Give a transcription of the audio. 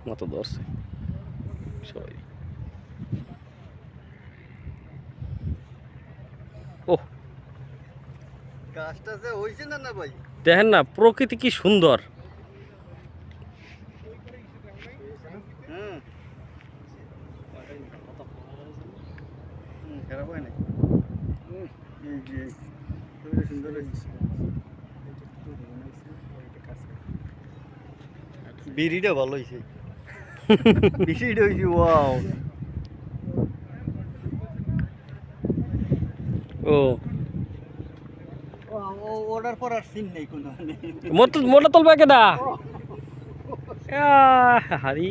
মতো ধরছে সবাই। ওহ, গাছটা যে হইছে না না ভাই, দেখেন না প্রকৃতি কি সুন্দর। হুম খারাপ হয় নাই। এই যে খুবই সুন্দর হয়েছে। বিড়িটা ভালো হয়েছে, বিড়িটা হয়েছে ওয়াও। ও অর্ডার পর আর সিন নেই কোনো। মোটা তুলবে কেডা? হারি